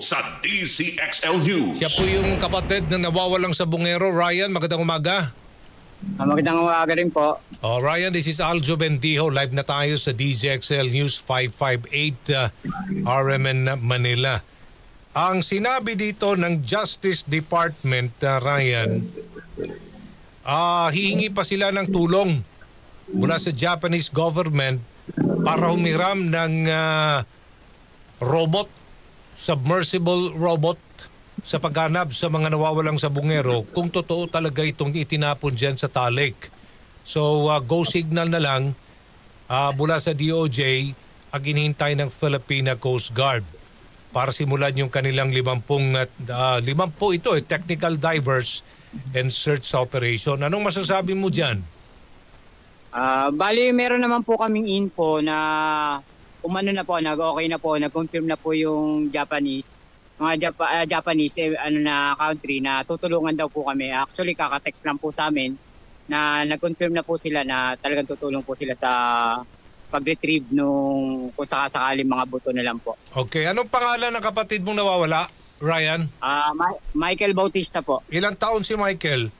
Sa DCXL News. Siya po yung kapatid na nawawalang sa bungero. Ryan, magandang umaga. Magandang umaga rin po. Ryan, this is Aljo Bendijo. Live na tayo sa DCXL News 558 RMN Manila. Ang sinabi dito ng Justice Department, Ryan, hihingi pa sila ng tulong mula sa Japanese government para humiram ng submersible robot sa paghanap sa mga nawawalang sa bungero kung totoo talaga itong itinapon dyan sa Talik. So go signal na lang mula sa DOJ ang hinihintay ng Philippine Coast Guard para simulan yung kanilang 50 technical divers and search operation. Anong masasabi mo dyan? Bali, meron naman po kaming info na umano na po, nag-okay na po, nag-confirm na po yung Japanese country na tutulungan daw po kami. Actually, kaka-text lang po sa amin na nag-confirm na po sila na talagang tutulong po sila sa pag-retrieve nung kung sakasakaling mga buto na lang po. Okay. Anong pangalan ng kapatid mong nawawala, Ryan? Michael Bautista po. Ilang taon si Michael?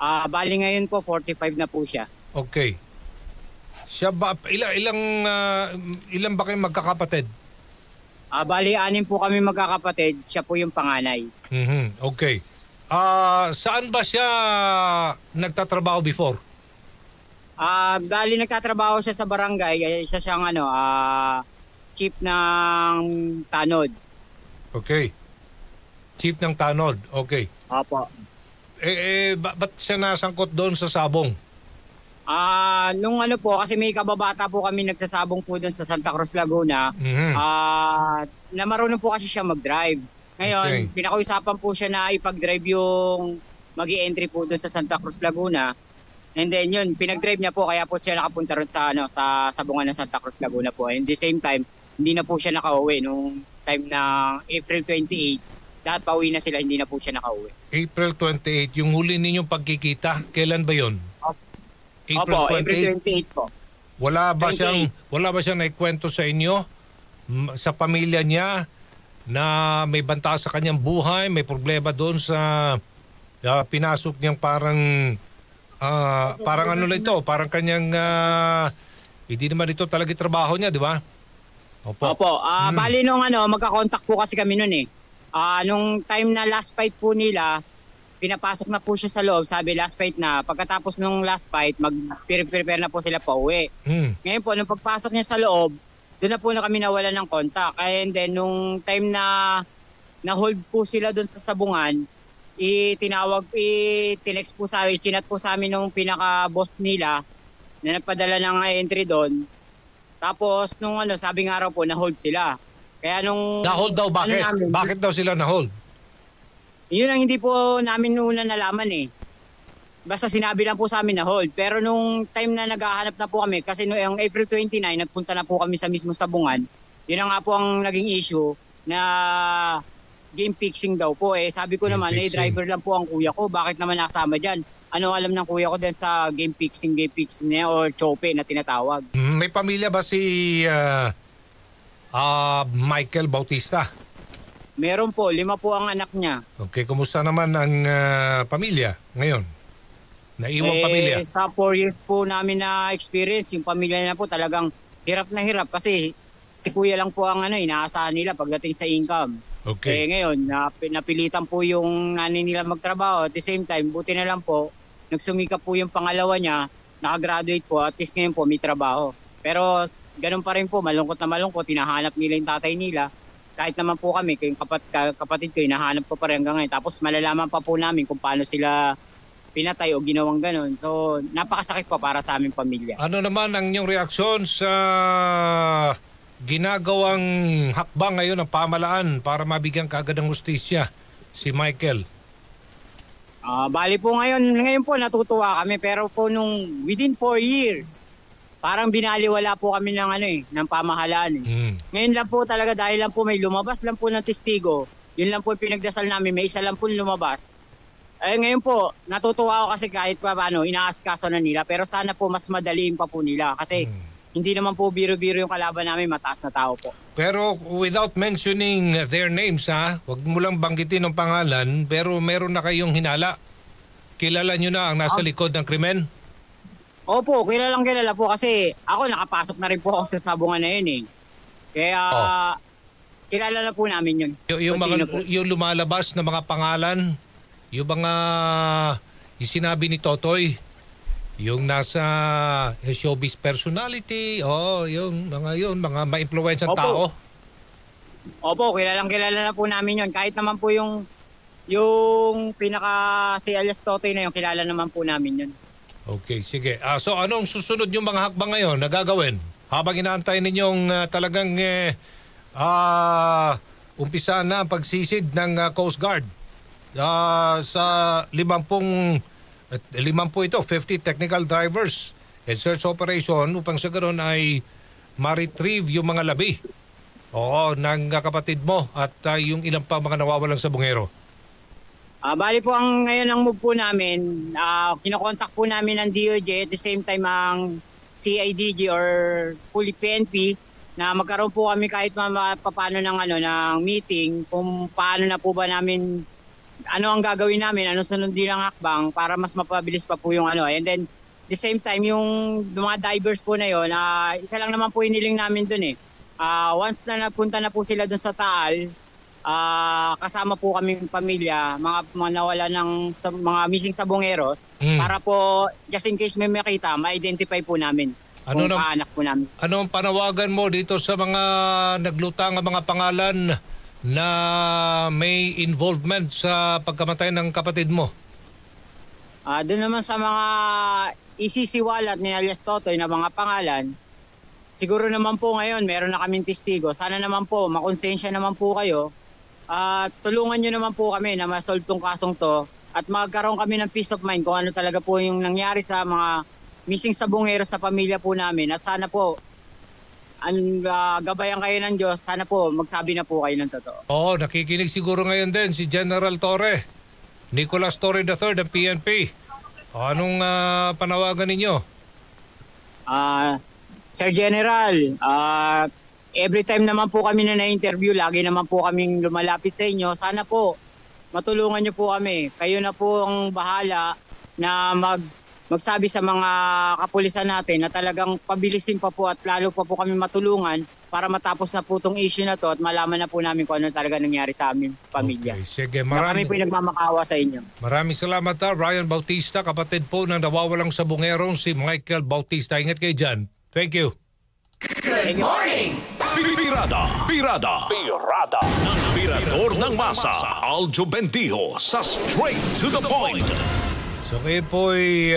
Bali ngayon po, 45 na po siya. Okay. Siya ba, ilang ba kayong magkakapatid? Bali, 6 po kami magkakapatid. Siya po yung panganay. Okay. Saan ba siya nagtatrabaho before? Bali, nagtatrabaho siya sa barangay. Isa siyang chief ng tanod. Okay. Chief ng tanod. Okay. Opo. Ba't siya nasangkot doon sa sabong? Nung kasi may kababata po kami nagsasabong po doon sa Santa Cruz, Laguna. Na marunong po kasi siya mag-drive. Ngayon, pinakausapan po siya na ipag-drive yung mag-i-entry po doon sa Santa Cruz, Laguna. And then yun, pinag-drive niya po kaya po siya nakapunta ron sa sa sabungan ng Santa Cruz, Laguna po. And the same time, hindi na po siya nakauwi nung time na April 28. Lahat pauwi na sila, hindi na po siya nakauwi. April 28, yung huli ninyong pagkikita, kailan ba yun? April 28 po. Wala ba siyang naikwento sa inyo, sa pamilya niya, na may banta sa kanyang buhay, may problema doon sa pinasok niyang parang parang kanyang hindi naman ito talaga trabaho niya, di ba? Opo. Bali nung magka-contact po kasi kami noon eh. Nung time na last fight po nila, pinapasok na po siya sa loob, sabi last fight na. Pagkatapos nung last fight, mag-prepare na po sila pa uwi. Ngayon po, nung pagpasok niya sa loob, doon na po na kami nawala ng contact. And then, nung time na hold po sila doon sa sabungan, tinext po sa amin, chinat po sa amin nung pinaka-boss nila na nagpadala ng entry doon. Tapos, nung sabi nga raw po, na-hold sila. Kaya nung... Na-hold daw, bakit? Bakit daw sila na-hold? Yun ang hindi po namin una nalaman eh. Basta sinabi lang po sa amin na hold. Pero nung time na naghahanap na po kami, kasi noong April 29, nagpunta na po kami sa mismo sabungan. Yun nga po ang naging issue na game fixing daw po. Sabi ko naman, driver lang po ang kuya ko. Bakit naman nakasama dyan? Ano alam ng kuya ko din sa game fixing niya o chope na tinatawag? May pamilya ba si Michael Bautista? Meron po, 5 po ang anak niya. Okay, kumusta naman ang pamilya ngayon? Naiwang pamilya? Sa 4 years po namin na experience, yung pamilya na po talagang hirap na hirap kasi si kuya lang po ang inaasahan nila pagdating sa income. Okay. Ngayon, napilitan po yung nanay nila magtrabaho. At the same time, buti na lang po, nagsumikap po yung pangalawa niya, nakagraduate po, at least ngayon po may trabaho. Pero ganun pa rin po, malungkot na malungkot, hinahanap nila yung tatay nila. Kahit naman po kami, yung kapatid ko, hinahanap ko pa rin hanggang ngayon. Tapos malalaman pa po namin kung paano sila pinatay o ginawang ganun. So, napakasakit po para sa aming pamilya. Ano naman ang inyong reaksyon sa ginagawang hakbang ngayon ng pamalaan para mabigyan kaagad ng hustisya si Michael? Bali po ngayon po natutuwa kami, pero po nung within 4 years, parang binaliwala po kami ng pamahalaan. Ngayon lang po talaga dahil lang po may lumabas lang po ng testigo, yun lang po yung pinagdasal namin, may isa lang po lumabas. Ngayon po, natutuwa ako kasi kahit pa paano, inaasikaso na nila, pero sana po mas madaliin pa po nila kasi hindi naman po biro-biro yung kalaban namin, mataas na tao po. Pero without mentioning their names, ha? Huwag mo lang banggitin ng pangalan, pero meron na kayong hinala. Kilala nyo na ang nasa likod ng krimen? Opo, kilala po kasi ako nakapasok na rin po ako sa sabungan na yun eh. Kaya kilala na po namin yun. Yung lumalabas na mga pangalan, yung mga yung sinabi ni Totoy, yung nasa showbiz personality, yung mga ma-influensang tao. Opo, kilala na po namin yun. Kahit naman po yung pinaka si alias Totoy na yung kilala naman po namin yun. Okay, sige. So anong susunod yung mga hakbang ngayon na gagawin? Habang inaantay ninyong talagang umpisa na ang pagsisid ng Coast Guard sa 50 technical drivers and search operation upang sa ganoon ay ma-retrieve yung mga labi ng kapatid mo at yung ilang pa mga nawawalang sa bungero. Bali po ngayon ang move po namin, kinokontak po namin ng DOJ at the same time ang CIDG or fully PNP na magkaroon po kami kahit paano ng meeting kung paano na po ba namin, ano ang gagawin namin, ano sunodin ang hakbang para mas mapabilis pa po yung And then the same time yung mga divers po na yon, isa lang naman po iniling namin dun eh. Once na napunta na po sila dun sa Taal, kasama po kaming pamilya, mga nawala ng mga missing sabongeros para po just in case may makita, ma-identify po namin kung kaanak po namin. Ano ang panawagan mo dito sa mga naglutang mga pangalan na may involvement sa pagkamatay ng kapatid mo? Doon naman sa mga isisiwalat ni alias Totoy na mga pangalan, siguro naman po ngayon meron na kaming testigo. Sana naman po, makonsensya naman po kayo. Tulungan nyo naman po kami na ma-solve tong kasong to at magkaroon kami ng peace of mind kung ano talaga po yung nangyari sa mga missing sabongeros na pamilya po namin. At sana po, gabayan kayo ng Diyos, sana po magsabi na po kayo ng totoo. Nakikinig siguro ngayon din si General Torre, Nicolas Torre III ng PNP. Anong panawagan ninyo? Sir General, every time naman po kami na na-interview, lagi naman po kaming lumalapit sa inyo. Sana po, matulungan niyo po kami. Kayo na po ang bahala na magsabi sa mga kapulisan natin na talagang pabilisin pa po at lalo pa po kami matulungan para matapos na po itong issue na to at malaman na po namin kung ano talaga nangyari sa aming pamilya. Okay, sige. Kami po nagmamakawa sa inyo. Maraming salamat Ryan Bautista, kapatid po ng nawawalang sabongerong si Michael Bautista. Ingat kayo dyan. Thank you. Good morning! Pirada ng Pirador ng Masa, Aljo Bendijo sa Straight to the Point. So kayo po'y